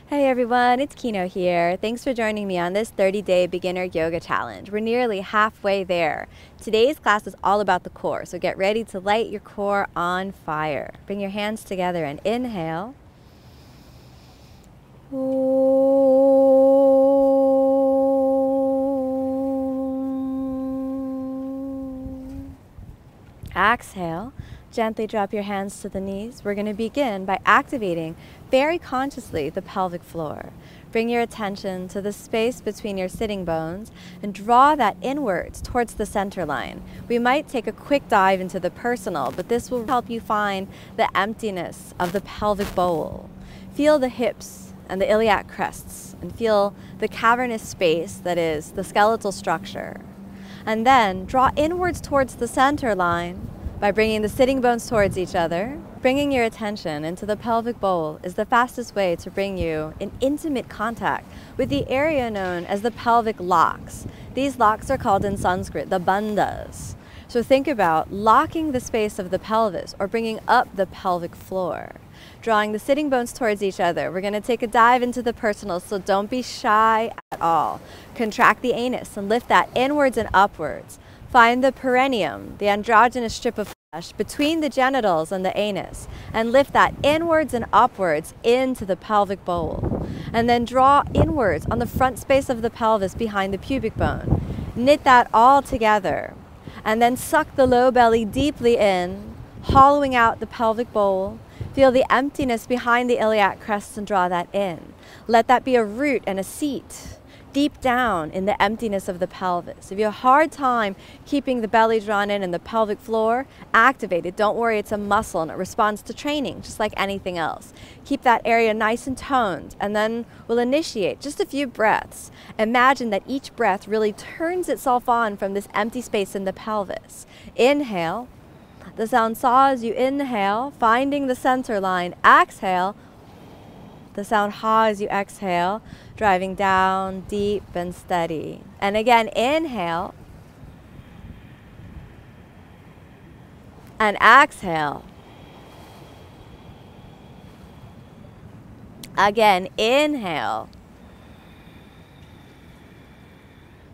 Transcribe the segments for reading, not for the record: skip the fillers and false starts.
Hey everyone, it's Kino here. Thanks for joining me on this 30-day beginner yoga challenge. We're nearly halfway there. Today's class is all about the core, so get ready to light your core on fire. Bring your hands together and inhale. Exhale. Gently drop your hands to the knees. We're going to begin by activating very consciously the pelvic floor. Bring your attention to the space between your sitting bones and draw that inwards towards the center line. We might take a quick dive into the personal, but this will help you find the emptiness of the pelvic bowl. Feel the hips and the iliac crests and feel the cavernous space that is the skeletal structure. And then draw inwards towards the center line by bringing the sitting bones towards each other. Bringing your attention into the pelvic bowl is the fastest way to bring you in intimate contact with the area known as the pelvic locks. These locks are called in Sanskrit the bandhas. So think about locking the space of the pelvis or bringing up the pelvic floor. Drawing the sitting bones towards each other. We're going to take a dive into the personal, so don't be shy at all. Contract the anus and lift that inwards and upwards. Find the perineum, the androgynous strip of flesh between the genitals and the anus, and lift that inwards and upwards into the pelvic bowl. And then draw inwards on the front space of the pelvis behind the pubic bone. Knit that all together. And then suck the low belly deeply in, hollowing out the pelvic bowl. Feel the emptiness behind the iliac crests and draw that in. Let that be a root and a seat deep down in the emptiness of the pelvis. If you have a hard time keeping the belly drawn in and the pelvic floor activated, don't worry, it's a muscle and it responds to training just like anything else. Keep that area nice and toned, and then we'll initiate just a few breaths. Imagine that each breath really turns itself on from this empty space in the pelvis. Inhale. The sound saw as you inhale, finding the center line. Exhale. The sound ha as you exhale, driving down deep and steady. And again, inhale. And exhale. Again, inhale.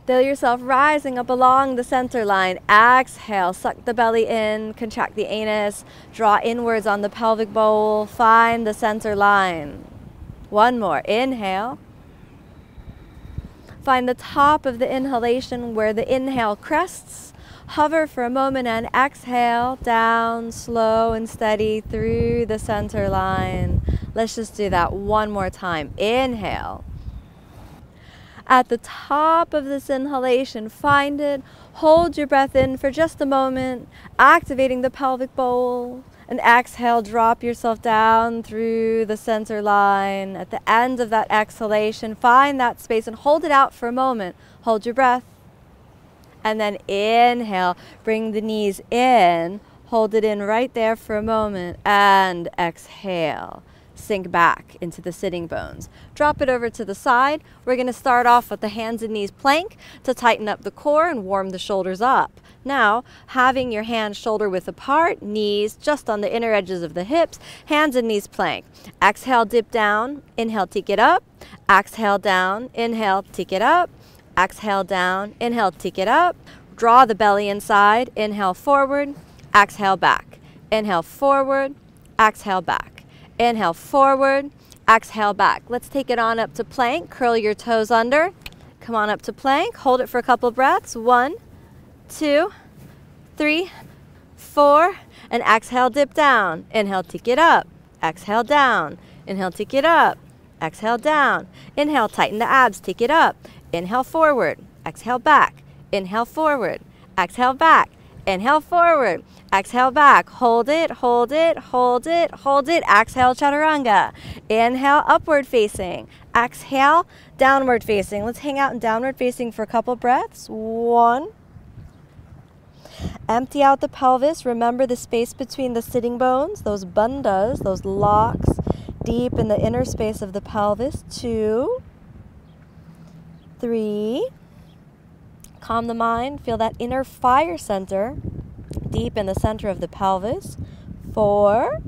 Feel yourself rising up along the center line. Exhale, suck the belly in, contract the anus, draw inwards on the pelvic bowl, find the center line. One more, inhale. Find the top of the inhalation where the inhale crests. Hover for a moment and exhale, down, slow and steady through the center line. Let's just do that one more time. Inhale. At the top of this inhalation, find it. Hold your breath in for just a moment, activating the pelvic bowl. And exhale, drop yourself down through the center line. At the end of that exhalation, find that space and hold it out for a moment. Hold your breath. And then inhale, bring the knees in. Hold it in right there for a moment. And exhale. Sink back into the sitting bones. Drop it over to the side. We're going to start off with the hands and knees plank to tighten up the core and warm the shoulders up. Now, having your hands shoulder width apart, knees just on the inner edges of the hips, hands and knees plank. Exhale, dip down. Inhale, tick it up. Exhale, down. Inhale, tick it up. Exhale, down. Inhale, tick it up. Draw the belly inside. Inhale, forward. Exhale, back. Inhale, forward. Exhale, back. Inhale, forward. Exhale, back. Let's take it on up to plank. Curl your toes under. Come on up to plank. Hold it for a couple breaths. 1, 2, 3, 4, and exhale, dip down. Inhale, tick it up. Exhale, down. Inhale, tick it up. Exhale, down. Inhale, tighten the abs, tick it up. Inhale, forward. Exhale, back. Inhale, forward. Exhale, back. Inhale, forward. Exhale, back. Hold it, hold it, hold it, hold it. Exhale, chaturanga. Inhale, upward facing. Exhale, downward facing. Let's hang out in downward facing for a couple breaths. 1. Empty out the pelvis. Remember the space between the sitting bones, those bandhas, those locks, deep in the inner space of the pelvis. 2, 3. Calm the mind. Feel that inner fire center deep in the center of the pelvis. 4.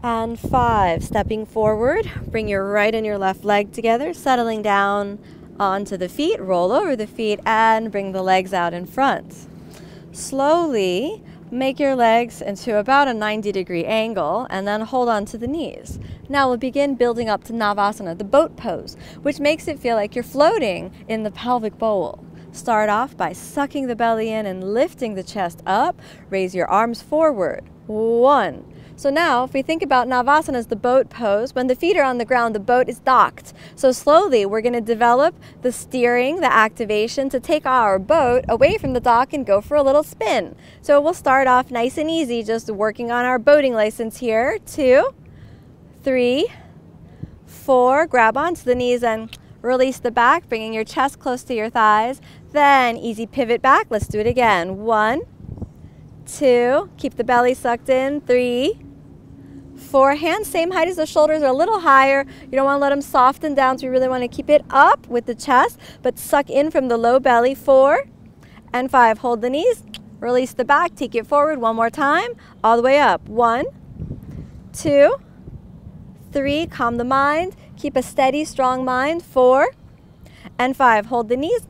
And 5, stepping forward, bring your right and your left leg together, settling down onto the feet, roll over the feet, and bring the legs out in front. Slowly make your legs into about a 90-degree angle, and then hold on to the knees. Now we'll begin building up to Navasana, the boat pose, which makes it feel like you're floating in the pelvic bowl. Start off by sucking the belly in and lifting the chest up. Raise your arms forward. 1. So now, if we think about Navasana as the boat pose, when the feet are on the ground, the boat is docked. So slowly, we're going to develop the steering, the activation to take our boat away from the dock and go for a little spin. So we'll start off nice and easy, just working on our boating license here. 2, 3, 4. Grab onto the knees and release the back, bringing your chest close to your thighs. Then easy pivot back. Let's do it again. 1, 2. Keep the belly sucked in. 3, 4. Hands same height as the shoulders, or a little higher. You don't want to let them soften down, so you really want to keep it up with the chest, but suck in from the low belly. 4 and 5. Hold the knees, release the back, take it forward one more time, all the way up. 1, 2, 3. Calm the mind. Keep a steady, strong mind. 4 and 5. Hold the knees.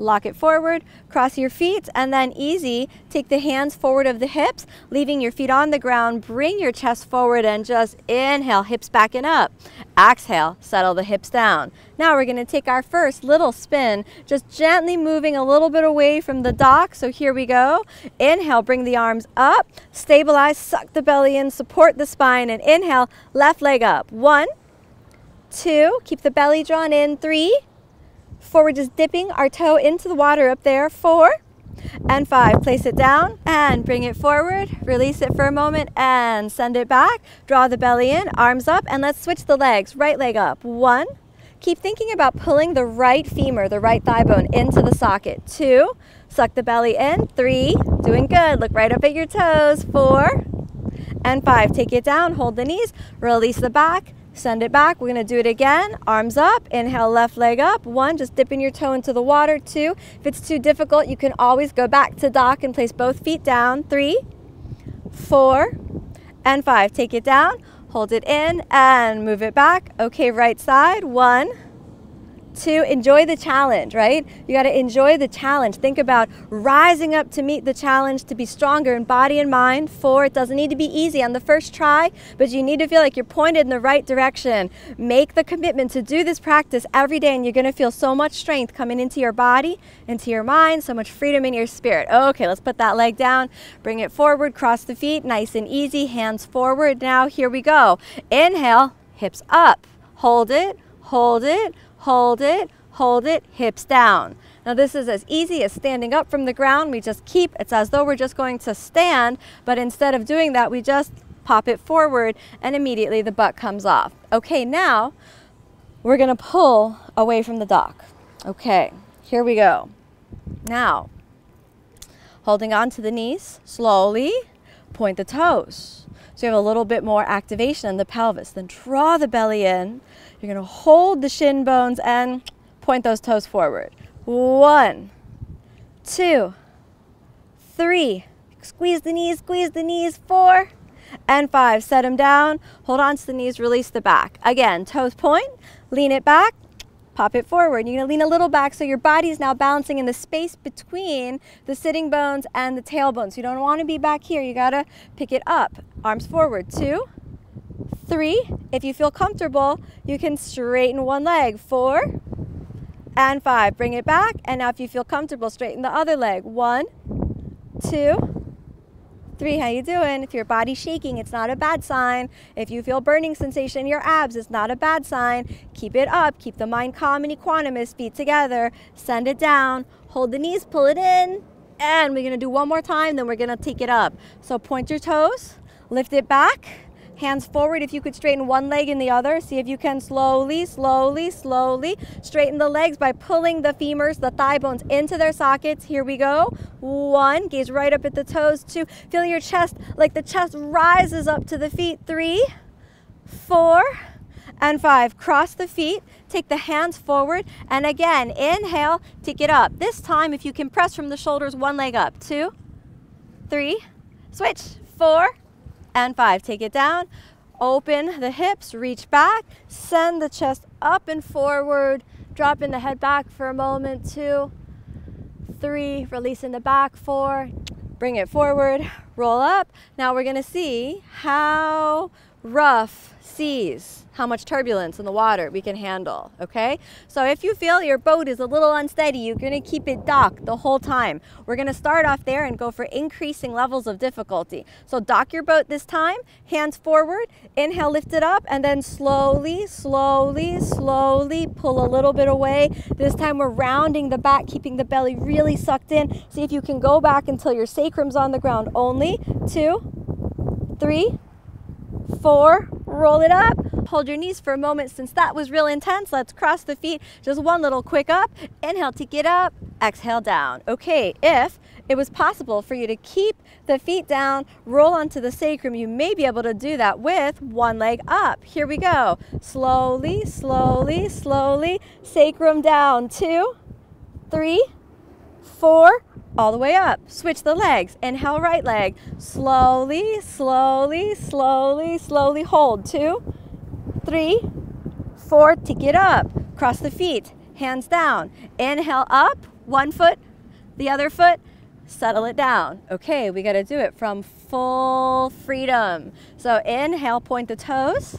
Lock it forward, cross your feet, and then easy, take the hands forward of the hips, leaving your feet on the ground. Bring your chest forward and just inhale, hips back and up. Exhale, settle the hips down. Now we're going to take our first little spin, just gently moving a little bit away from the dock. So here we go. Inhale, bring the arms up, stabilize, suck the belly in, support the spine, and inhale, left leg up. 1, 2, keep the belly drawn in. 3, 4, we're just dipping our toe into the water up there. 4 and 5, place it down and bring it forward. Release it for a moment and send it back. Draw the belly in, arms up, and let's switch the legs. Right leg up. 1, keep thinking about pulling the right femur, the right thigh bone, into the socket. 2, suck the belly in. 3, doing good. Look right up at your toes. 4 and 5, take it down, hold the knees, release the back. Send it back. We're going to do it again. Arms up. Inhale, left leg up. 1, just dipping your toe into the water. 2, if it's too difficult, you can always go back to dock and place both feet down. 3, 4, and 5. Take it down, hold it in, and move it back. Okay, right side. 1, 2, enjoy the challenge, right? You got to enjoy the challenge. Think about rising up to meet the challenge, to be stronger in body and mind. 4, it doesn't need to be easy on the first try, but you need to feel like you're pointed in the right direction. Make the commitment to do this practice every day, and you're going to feel so much strength coming into your body, into your mind, so much freedom in your spirit. Okay, let's put that leg down, bring it forward, cross the feet, nice and easy, hands forward. Now here we go. Inhale, hips up, hold it, hold it, hold it, hold it, hips down. Now this is as easy as standing up from the ground. We just keep, it's as though we're just going to stand, but instead of doing that, we just pop it forward and immediately the butt comes off. Okay, now we're going to pull away from the dock. Okay, here we go. Now, holding on to the knees, slowly point the toes. So you have a little bit more activation in the pelvis. Then draw the belly in. You're going to hold the shin bones and point those toes forward. 1, 2, 3. Squeeze the knees. 4 and 5. Set them down. Hold on to the knees. Release the back. Again, toes point. Lean it back. Pop it forward. You're going to lean a little back so your body is now balancing in the space between the sitting bones and the tailbone. So you don't want to be back here. You got to pick it up. Arms forward. 2, 3. If you feel comfortable, you can straighten one leg. 4 and 5. Bring it back. And now if you feel comfortable, straighten the other leg. 1, 2, 3, how you doing? If your body's shaking, it's not a bad sign. If you feel burning sensation in your abs, it's not a bad sign. Keep it up. Keep the mind calm and equanimous. Feet together. Send it down. Hold the knees. Pull it in. And we're going to do one more time, then we're going to take it up. So point your toes. Lift it back. Hands forward. If you could straighten one leg and the other, see if you can slowly straighten the legs by pulling the femurs, the thigh bones, into their sockets. Here we go. 1, gaze right up at the toes. 2, feel your chest, like the chest rises up to the feet. 3, 4, and 5. Cross the feet, take the hands forward, and again, inhale, take it up. This time, if you can press from the shoulders, one leg up. 2, 3, switch. 4, and 5. Take it down. Open the hips, reach back, send the chest up and forward, dropping the head back for a moment, 2, 3, releasing the back, 4, bring it forward, roll up. Now we're gonna see how rough seas, how much turbulence in the water we can handle, okay? So if you feel your boat is a little unsteady, you're gonna keep it docked the whole time. We're gonna start off there and go for increasing levels of difficulty. So dock your boat this time, hands forward, inhale, lift it up, and then slowly, slowly, slowly pull a little bit away. This time we're rounding the back, keeping the belly really sucked in. See if you can go back until your sacrum's on the ground only. 2, 3, 4, roll it up. Hold your knees for a moment since that was real intense. Let's cross the feet. Just one little quick up. Inhale to get up. Exhale down. Okay, if it was possible for you to keep the feet down, roll onto the sacrum, you may be able to do that with one leg up. Here we go. Slowly, slowly, slowly. Sacrum down. 2, 3, 4. All the way up. Switch the legs. Inhale, right leg. Slowly, slowly, slowly, slowly. Hold. 2, 3, 4. To get up. Cross the feet. Hands down. Inhale up. One foot. The other foot. Settle it down. Okay, we got to do it from full freedom. So inhale, point the toes.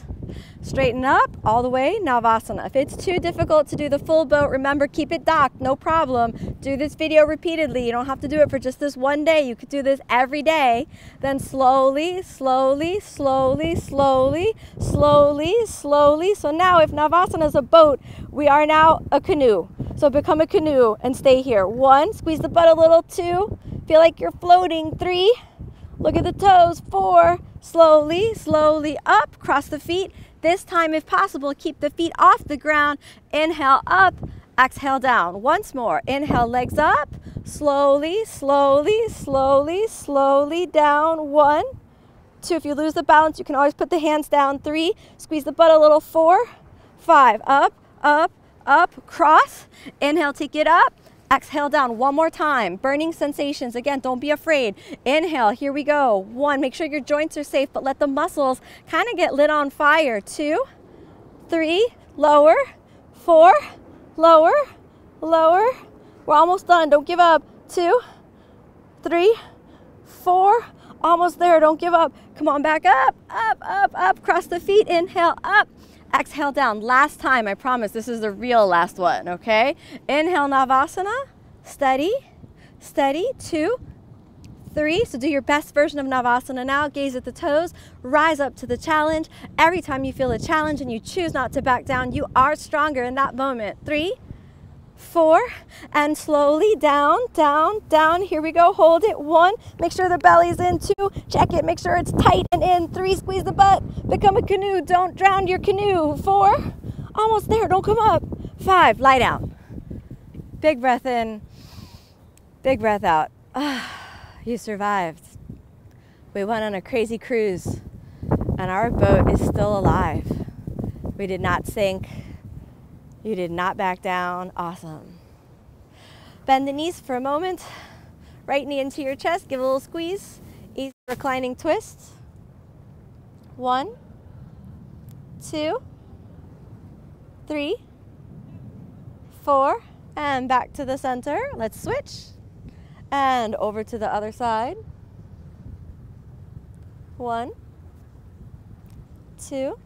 Straighten up all the way, Navasana. If it's too difficult to do the full boat, remember, keep it docked, no problem. Do this video repeatedly. You don't have to do it for just this one day. You could do this every day. Then slowly, slowly, slowly, slowly, slowly, slowly. So now if Navasana is a boat, we are now a canoe. So become a canoe and stay here. 1, squeeze the butt a little. 2, feel like you're floating. 3, look at the toes. 4, slowly, slowly up, cross the feet. This time, if possible, keep the feet off the ground. Inhale up, exhale down. Once more, inhale, legs up. Slowly, slowly, slowly, slowly down. 1, 2, if you lose the balance, you can always put the hands down. 3, squeeze the butt a little. 4, 5, up, up, up, cross. Inhale, take it up. Exhale down. One more time. Burning sensations. Again, don't be afraid. Inhale. Here we go. 1, make sure your joints are safe, but let the muscles kind of get lit on fire. 2, 3, lower. 4, lower, lower. We're almost done. Don't give up. 2, 3, 4. Almost there. Don't give up. Come on, back up, up, up, up. Cross the feet. Inhale, up. Exhale down. Last time, I promise this is the real last one, okay? Inhale, Navasana. Steady, steady. 2, 3. So do your best version of Navasana now. Gaze at the toes. Rise up to the challenge. Every time you feel a challenge and you choose not to back down, you are stronger in that moment. 3, 4, and slowly down, down, down. Here we go. Hold it. 1, make sure the belly's in. 2, check it. Make sure it's tight and in. 3, squeeze the butt. Become a canoe. Don't drown your canoe. 4, almost there. Don't come up. 5, lie down. Big breath in. Big breath out. You survived. We went on a crazy cruise, and our boat is still alive. We did not sink. You did not back down. Awesome. Bend the knees for a moment. Right knee into your chest. Give a little squeeze. Easy reclining twist. 1, 2, 3, 4, and back to the center. Let's switch. And over to the other side. 1, 2,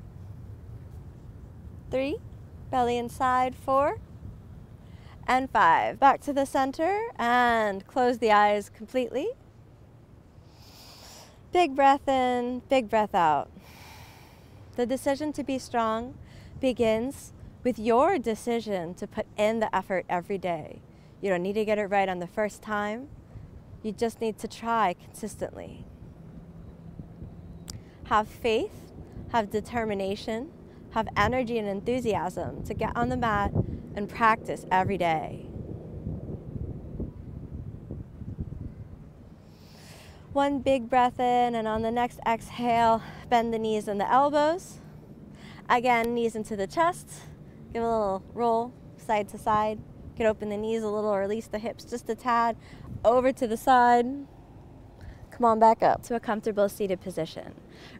3. Belly inside. 4 and 5. Back to the center and close the eyes completely. Big breath in, big breath out. The decision to be strong begins with your decision to put in the effort every day. You don't need to get it right on the first time. You just need to try consistently. Have faith, have determination, have energy and enthusiasm to get on the mat and practice every day. 1 big breath in, and on the next exhale, bend the knees and the elbows. Again, knees into the chest. Give a little roll side to side. You can open the knees a little or release the hips just a tad. Over to the side. Come on back up to a comfortable seated position.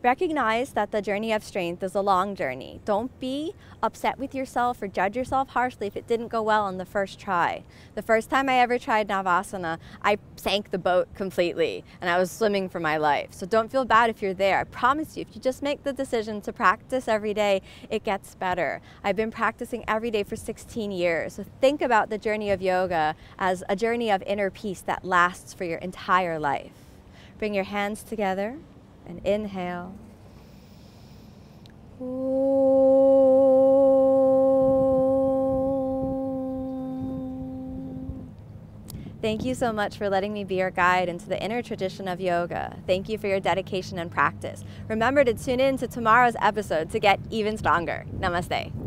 Recognize that the journey of strength is a long journey. Don't be upset with yourself or judge yourself harshly if it didn't go well on the first try. The first time I ever tried Navasana, I sank the boat completely and I was swimming for my life. So don't feel bad if you're there. I promise you, if you just make the decision to practice every day, it gets better. I've been practicing every day for 16 years. So think about the journey of yoga as a journey of inner peace that lasts for your entire life. Bring your hands together and inhale. Thank you so much for letting me be your guide into the inner tradition of yoga. Thank you for your dedication and practice. Remember to tune in to tomorrow's episode to get even stronger. Namaste.